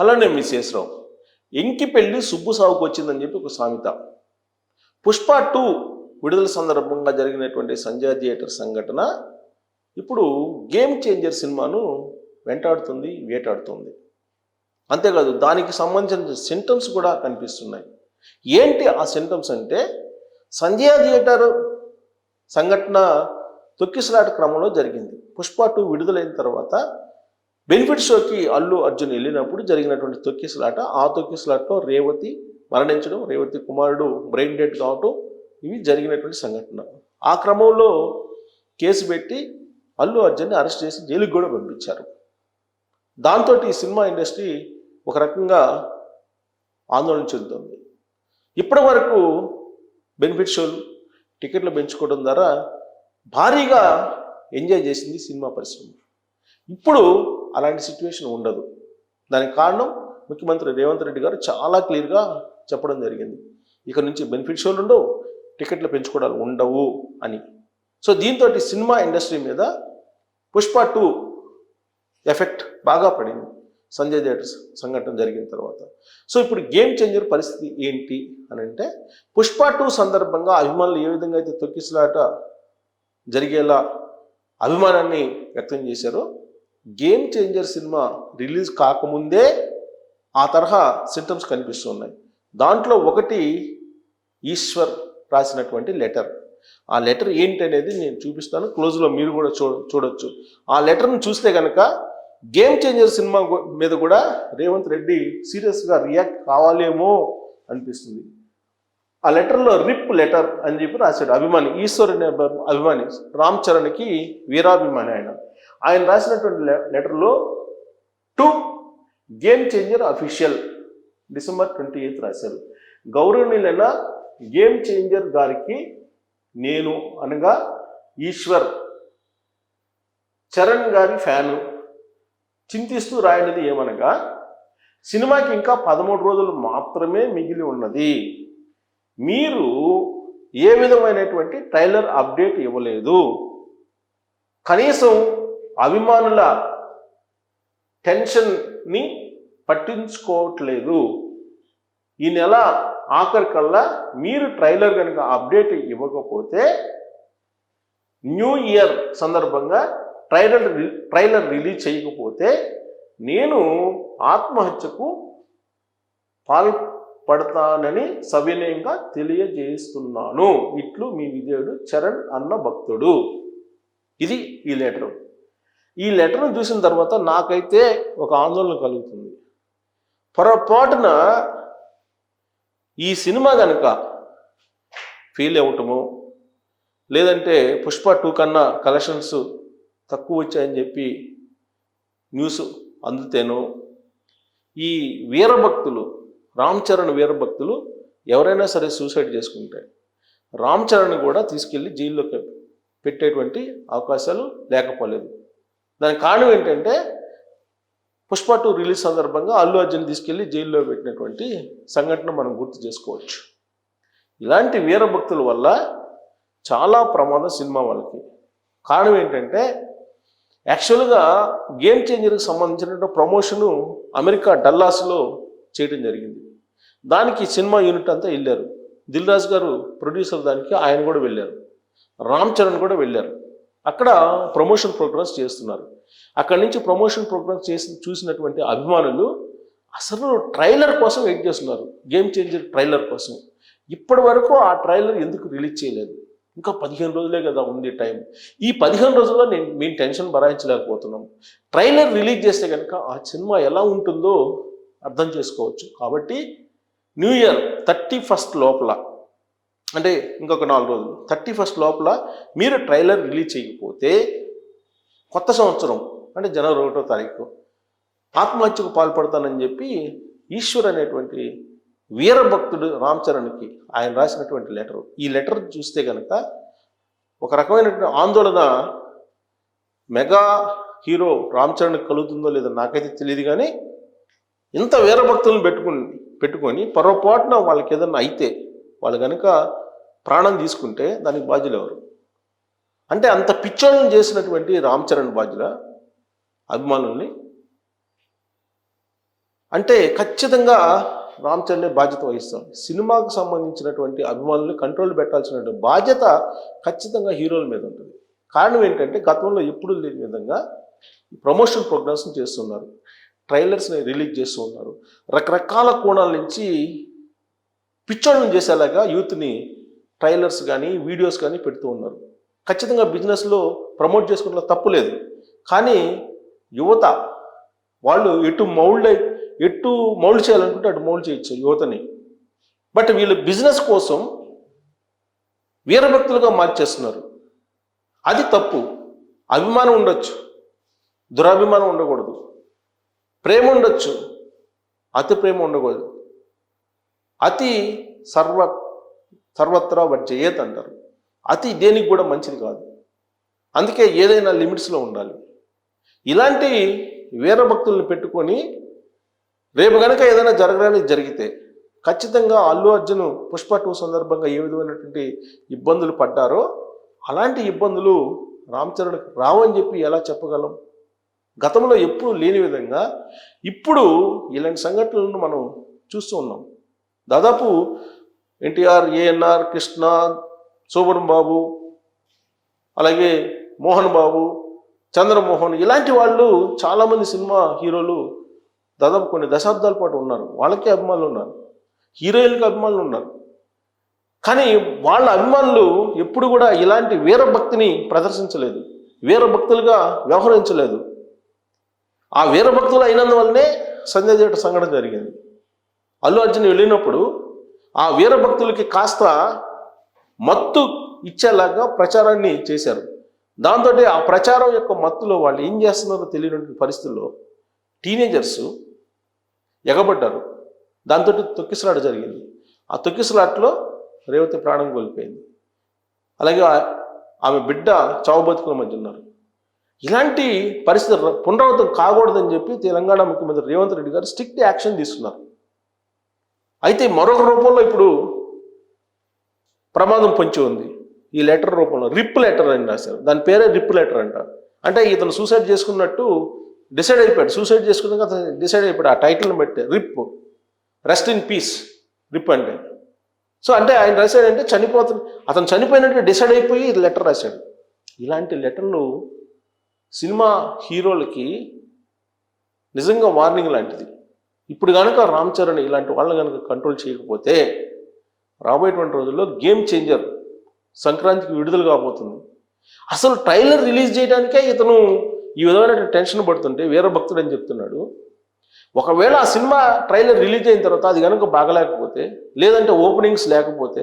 అలానే మిస్సేసరావు ఎంకి పెళ్లి సుబ్బు సాగుకు వచ్చిందని చెప్పి ఒక సామెత. పుష్ప 2 విడుదల సందర్భంగా జరిగినటువంటి సంజయ్ థియేటర్ సంఘటన ఇప్పుడు గేమ్ చేంజర్ సినిమాను వెంటాడుతుంది, వేటాడుతుంది. అంతేకాదు దానికి సంబంధించిన సింటమ్స్ కూడా కనిపిస్తున్నాయి. ఏంటి ఆ సింటమ్స్ అంటే, సంజయ్ థియేటర్ సంఘటన తొక్కిసలాట క్రమంలో జరిగింది. పుష్ప 2 విడుదలైన తర్వాత బెనిఫిట్ షోకి అల్లు అర్జున్ వెళ్ళినప్పుడు జరిగినటువంటి తొక్కిసలాట, ఆ తొక్కిసలాటలో రేవతి మరణించడం, రేవతి కుమారుడు బ్రెయిన్ డెడ్ కావటం, ఇవి జరిగినటువంటి సంఘటన. ఆ క్రమంలో కేసు పెట్టి అల్లు అర్జున్ని అరెస్ట్ చేసి జైలుకి కూడా పంపించారు. దాంతో ఈ సినిమా ఇండస్ట్రీ ఒక రకంగా ఆందోళన చెందుతుంది. ఇప్పటి వరకు బెనిఫిట్ షోలు, టికెట్లు పెంచుకోవడం ద్వారా భారీగా ఎంజాయ్ చేసింది సినిమా పరిశ్రమ. ఇప్పుడు అలాంటి సిచ్యువేషన్ ఉండదు. దానికి కారణం ముఖ్యమంత్రి రేవంత్ రెడ్డి గారు చాలా క్లియర్గా చెప్పడం జరిగింది. ఇక నుంచి బెనిఫిట్ షోలు ఉండవు, టికెట్లు పెంచుకోవడాలు ఉండవు అని. సో దీంతో సినిమా ఇండస్ట్రీ మీద పుష్ప 2 ఎఫెక్ట్ బాగా పడింది సంజయ్ థియేటర్ సంఘటన జరిగిన తర్వాత. సో ఇప్పుడు గేమ్ చేంజర్ పరిస్థితి ఏంటి అని అంటే, పుష్ప 2 సందర్భంగా అభిమానులు ఏ విధంగా అయితే తొక్కిసలాట జరిగేలా అభిమానాన్ని వ్యక్తం చేశారో, గేమ్ చేంజర్ సినిమా రిలీజ్ కాకముందే ఆ తరహా సింటమ్స్ కనిపిస్తున్నాయి. దాంట్లో ఒకటి ఈశ్వర్ రాసినటువంటి లెటర్. ఆ లెటర్ ఏంటి అనేది నేను చూపిస్తాను, క్లోజ్లో మీరు కూడా చూడొచ్చు. ఆ లెటర్ను చూస్తే కనుక గేమ్ చేంజర్ సినిమా మీద కూడా రేవంత్ రెడ్డి సీరియస్గా రియాక్ట్ కావాలేమో అనిపిస్తుంది. ఆ లెటర్లో రిప్ లెటర్ అని చెప్పి రాశాడు అభిమాని, ఈశ్వర్ అనే అభిమాని, రామ్ చరణ్కి వీరాభిమాని. ఆయన రాసినటువంటి లెటర్లో 2 గేమ్ చేంజర్ అఫీషియల్ December 28 రాశారు. గౌరవనీయులైన గేమ్ చేంజర్ గారికి నేను అనగా ఈశ్వర్ చరణ్ గారి ఫ్యాను చింతిస్తూ రాయనిది ఏమనగా, సినిమాకి ఇంకా 13 రోజులు మాత్రమే మిగిలి ఉన్నది. మీరు ఏ విధమైనటువంటి ట్రైలర్ అప్డేట్ ఇవ్వలేదు. కనీసం అభిమానుల టెన్షన్ని పట్టించుకోవట్లేదు. ఈ నెల ఆఖరికల్లా మీరు ట్రైలర్ కనుక అప్డేట్ ఇవ్వకపోతే న్యూ ఇయర్ సందర్భంగా ట్రైలర్ రిలీజ్ చేయకపోతే నేను ఆత్మహత్యకు పాల్పడతానని సవినయంగా తెలియజేస్తున్నాను. ఇట్లు మీ విధేయుడు చరణ్ అన్న భక్తుడు. ఇది ఈ లెటరు. ఈ లెటర్ను చూసిన తర్వాత నాకైతే ఒక ఆందోళన కలుగుతుంది. పొరపాటున ఈ సినిమా కనుక ఫెయిల్ అవ్వటము, లేదంటే పుష్ప 2 కన్నా కలెక్షన్స్ తక్కువ వచ్చాయని చెప్పి న్యూస్ అందుతేనో, ఈ వీరభక్తులు రామ్ చరణ్ వీరభక్తులు ఎవరైనా సరే సూసైడ్ చేసుకుంటే రామ్ చరణ్ కూడా తీసుకెళ్ళి జైల్లో పెట్టేటువంటి అవకాశాలు లేకపోలేదు. దానికి కారణం ఏంటంటే, పుష్ప 2 రిలీజ్ సందర్భంగా అల్లు అర్జున్ తీసుకెళ్ళి జైల్లో పెట్టినటువంటి సంఘటన మనం గుర్తు చేసుకోవచ్చు. ఇలాంటి వీరభక్తుల వల్ల చాలా ప్రమాదం సినిమా వాళ్ళకి. కారణం ఏంటంటే, యాక్చువల్గా గేమ్ చేంజర్కి సంబంధించిన ప్రమోషను అమెరికా డల్లాస్లో చేయడం జరిగింది. దానికి సినిమా యూనిట్ అంతా వెళ్ళారు. దిల్ రాజు గారు ప్రొడ్యూసర్, దానికి ఆయన కూడా వెళ్ళారు, రామ్ చరణ్ కూడా వెళ్ళారు. అక్కడ ప్రమోషన్ ప్రోగ్రామ్స్ చేస్తున్నారు. అక్కడి నుంచి ప్రమోషన్ ప్రోగ్రామ్స్ చూసినటువంటి అభిమానులు అసలు ట్రైలర్ కోసం వెయిట్ చేస్తున్నారు, గేమ్ చేంజర్ ట్రైలర్ కోసం. ఇప్పటి వరకు ఆ ట్రైలర్ ఎందుకు రిలీజ్ చేయలేదు? ఇంకా 15 రోజులే కదా ఉంది టైం. ఈ 15 రోజుల్లో మేము టెన్షన్ భరాయించలేకపోతున్నాం. ట్రైలర్ రిలీజ్ చేస్తే కనుక ఆ సినిమా ఎలా ఉంటుందో అర్థం చేసుకోవచ్చు. కాబట్టి న్యూ ఇయర్ 31st లోపల, అంటే ఇంకొక 4 రోజులు, 31st లోపల మీరు ట్రైలర్ రిలీజ్ చేయకపోతే కొత్త సంవత్సరం అంటే జనవరి 1వ తారీఖు ఆత్మహత్యకు పాల్పడతానని చెప్పి ఈశ్వర్ అనేటువంటి వీరభక్తుడు రామ్ చరణ్కి ఆయన రాసినటువంటి లెటర్. ఈ లెటర్ చూస్తే కనుక ఒక రకమైనటువంటి ఆందోళన మెగా హీరో రామ్ చరణ్కి కలుగుతుందో లేదో నాకైతే తెలియదు. కానీ ఇంత వీరభక్తులను పెట్టుకొని పొరపాటున వాళ్ళకి ఏదన్నా అయితే, వాళ్ళు కనుక ప్రాణం తీసుకుంటే దానికి బాధ్యులు ఎవరు? అంటే అంత పిచ్చోళ్ళని చేసినటువంటి రామ్ చరణ్ బాధ్యుల అభిమానుల్ని? అంటే ఖచ్చితంగా రామ్ చరణ్ బాధ్యత వహిస్తాం. సినిమాకు సంబంధించినటువంటి అభిమానులు కంట్రోల్ పెట్టాల్సినటువంటి బాధ్యత ఖచ్చితంగా హీరోల మీద ఉంటుంది. కారణం ఏంటంటే గతంలో ఎప్పుడు లేని విధంగా ప్రమోషన్ ప్రోగ్రామ్స్ని చేస్తున్నారు, ట్రైలర్స్ని రిలీజ్ చేస్తూ ఉన్నారు, రకరకాల కోణాల నుంచి పిచ్చోళ్ళని చేసేలాగా యూత్ని ట్రైలర్స్ కానీ వీడియోస్ కానీ పెడుతూ ఉన్నారు. ఖచ్చితంగా బిజినెస్లో ప్రమోట్ చేసుకున్న తప్పు లేదు, కానీ యువత వాళ్ళు ఎటు మౌల్డ్ చేయాలనుకుంటే అటు మౌల్డ్ చేయొచ్చు యువతని. బట్ వీళ్ళు బిజినెస్ కోసం వీరభక్తులుగా మార్చేస్తున్నారు. అది తప్పు. అభిమానం ఉండొచ్చు, దురాభిమానం ఉండకూడదు. ప్రేమ ఉండొచ్చు, అతి ప్రేమ ఉండకూడదు. అతి సర్వత్రా వర్జయేత్ అంటారు. అతి దేనికి కూడా మంచిది కాదు. అందుకే ఏదైనా లిమిట్స్లో ఉండాలి. ఇలాంటి వీరభక్తులను పెట్టుకొని రేపు కనుక ఏదైనా జరగడానికి జరిగితే ఖచ్చితంగా అల్లు అర్జున్ పుష్ప 2 సందర్భంగా ఏ విధమైనటువంటి ఇబ్బందులు పడ్డారో అలాంటి ఇబ్బందులు రామ్ చరణ్కి రావని చెప్పి ఎలా చెప్పగలం? గతంలో ఎప్పుడు లేని విధంగా ఇప్పుడు ఇలాంటి సంఘటనలను మనం చూస్తూ ఉన్నాం. దాదాపు ఎన్టీఆర్, ఏఎన్ఆర్, కృష్ణ, శోభన్ బాబు, అలాగే మోహన్ బాబు, చంద్రమోహన్, ఇలాంటి వాళ్ళు చాలామంది సినిమా హీరోలు దాదాపు కొన్ని దశాబ్దాల పాటు ఉన్నారు. వాళ్ళకి అభిమానులు ఉన్నారు, హీరోయిన్కి అభిమానులు ఉన్నారు. కానీ వాళ్ళ అభిమానులు ఎప్పుడు కూడా ఇలాంటి వీరభక్తిని ప్రదర్శించలేదు, వీరభక్తులుగా వ్యవహరించలేదు. ఆ వీరభక్తులు అయినందువల్లనే సంజయ్ దట్ సంఘటన జరిగింది. అల్లు అర్జున్ వెళ్ళినప్పుడు ఆ వీరభక్తులకి కాస్త మత్తు ఇచ్చేలాగా ప్రచారాన్ని చేశారు. దాంతో ఆ ప్రచారం యొక్క మత్తులో వాళ్ళు ఏం చేస్తున్నారో తెలియనటువంటి పరిస్థితుల్లో టీనేజర్స్ ఎగబడ్డారు. దాంతో తొక్కిసలాట జరిగింది. ఆ తొక్కిసలాటలో రేవతి ప్రాణం కోల్పోయింది. అలాగే ఆమె బిడ్డ చావు బతుకుల మధ్య ఉన్నారు. ఇలాంటి పరిస్థితి పునరావృతం కాకూడదని చెప్పి తెలంగాణ ముఖ్యమంత్రి రేవంత్ రెడ్డి గారు స్ట్రిక్ట్ యాక్షన్ తీసుకున్నారు. అయితే మరొక రూపంలో ఇప్పుడు ప్రమాదం పొంచి ఉంది. ఈ లెటర్ రూపంలో రిప్ లెటర్ అని రాశారు. దాని పేరే రిప్ లెటర్ అంట. అంటే ఇతను సూసైడ్ చేసుకున్నట్టు డిసైడ్ అయిపోయాడు. సూసైడ్ చేసుకున్నాక అతను డిసైడ్ అయిపోయాడు. ఆ టైటిల్ని బట్టి రిప్, రెస్ట్ ఇన్ పీస్, రిప్ అంటే. సో అంటే ఆయన రాశాడు అంటే అతను చనిపోయినట్టు డిసైడ్ అయిపోయి లెటర్ రాశాడు. ఇలాంటి లెటర్లు సినిమా హీరోలకి నిజంగా వార్నింగ్ లాంటిది. ఇప్పుడు కనుక రామ్ చరణ్ ఇలాంటి వాళ్ళని కనుక కంట్రోల్ చేయకపోతే రాబోయేటువంటి రోజుల్లో గేమ్ చేంజర్ సంక్రాంతికి విడుదల కాబోతుంది. అసలు ట్రైలర్ రిలీజ్ చేయడానికే ఇతను ఈ విధమైన టెన్షన్ పడుతుంటే వీరభక్తుడు అని చెప్తున్నాడు. ఒకవేళ ఆ సినిమా ట్రైలర్ రిలీజ్ అయిన తర్వాత అది కనుక బాగలేకపోతే, లేదంటే ఓపెనింగ్స్ లేకపోతే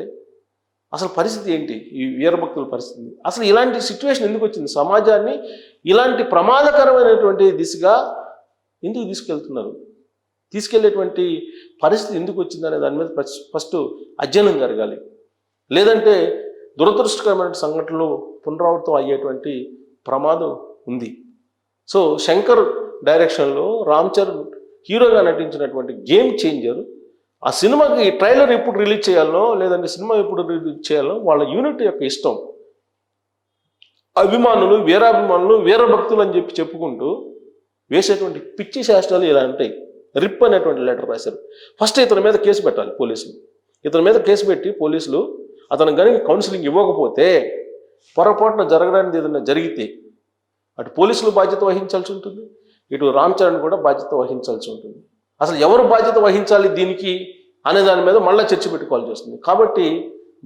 అసలు పరిస్థితి ఏంటి? ఈ వీరభక్తుల పరిస్థితి అసలు ఇలాంటి సిచ్యువేషన్ ఎందుకు వచ్చింది? సమాజాన్ని ఇలాంటి ప్రమాదకరమైనటువంటి దిశగా ఎందుకు తీసుకెళ్లేటువంటి పరిస్థితి ఎందుకు వచ్చిందనే దాని మీద ఫస్ట్ అధ్యయనం జరగాలి. లేదంటే దురదృష్టకరమైన సంఘటనలు పునరావృతం అయ్యేటువంటి ప్రమాదం ఉంది. సో శంకర్ డైరెక్షన్లో రామ్ చరణ్ హీరోగా నటించినటువంటి గేమ్ చేంజర్, ఆ సినిమాకి ట్రైలర్ ఎప్పుడు రిలీజ్ చేయాలనో లేదంటే సినిమా ఎప్పుడు రిలీజ్ చేయాలో వాళ్ళ యూనిట్ యొక్క ఇష్టం. అభిమానులు, వీరాభిమానులు, వీరభక్తులు అని చెప్పుకుంటూ వేసేటువంటి పిచ్చి శాస్త్రాలు ఇలా ఉంటాయి. రిప్ అనేటువంటి లెటర్ రాశారు. ఫస్ట్ ఇతని మీద కేసు పెట్టాలి పోలీసులు. ఇతని మీద కేసు పెట్టి పోలీసులు అతను కనుక కౌన్సిలింగ్ ఇవ్వకపోతే, పొరపాటున జరగడానికి ఏదైనా జరిగితే అటు పోలీసులు బాధ్యత వహించాల్సి ఉంటుంది, ఇటు రామ్ చరణ్ కూడా బాధ్యత వహించాల్సి ఉంటుంది. అసలు ఎవరు బాధ్యత వహించాలి దీనికి అనే దాని మీద మళ్ళీ చర్చ పెట్టుకోవాల్సి వస్తుంది. కాబట్టి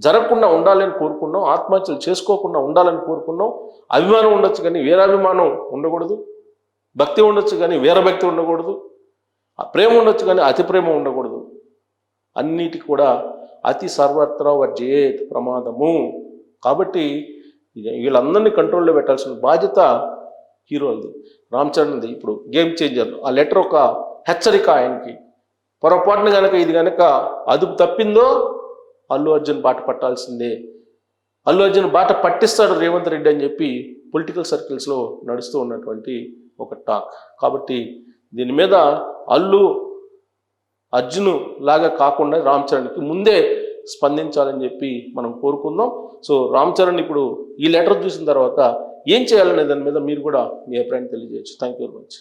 జరగకుండా ఉండాలని కోరుకున్నాం, ఆత్మహత్యలు చేసుకోకుండా ఉండాలని కోరుకున్నాం. అభిమానం ఉండొచ్చు కానీ వీరాభిమానం ఉండకూడదు, భక్తి ఉండొచ్చు కానీ వీరభక్తి ఉండకూడదు, ప్రేమ ఉండొచ్చు కానీ అతి ప్రేమ ఉండకూడదు. అన్నిటికి కూడా అతి సర్వత్రా వర్జయేత్, ప్రమాదము. కాబట్టి వీళ్ళందరినీ కంట్రోల్లో పెట్టాల్సిన బాధ్యత హీరోది, రామ్ చరణ్ది. ఇప్పుడు గేమ్ చేంజర్ ఆ లెటర్ ఒక హెచ్చరిక ఆయనకి. పొరపాటున కనుక ఇది కనుక అదుపు తప్పిందో అల్లు అర్జున్ బాట పట్టాల్సిందే. అల్లు అర్జున్ బాట పట్టిస్తాడు రేవంత్ రెడ్డి అని చెప్పి పొలిటికల్ సర్కిల్స్లో నడుస్తూ ఉన్నటువంటి ఒక టాక్. కాబట్టి దీని మీద అల్లు అర్జున్ లాగా కాకుండా రామ్ చరణ్కి ముందే స్పందించాలని చెప్పి మనం కోరుకుందాం. సో రామ్ చరణ్ ఇప్పుడు ఈ లెటర్ చూసిన తర్వాత ఏం చేయాలనే దాని మీద మీరు కూడా మీ అభిప్రాయం తెలియజేయచ్చు. Thank you very much.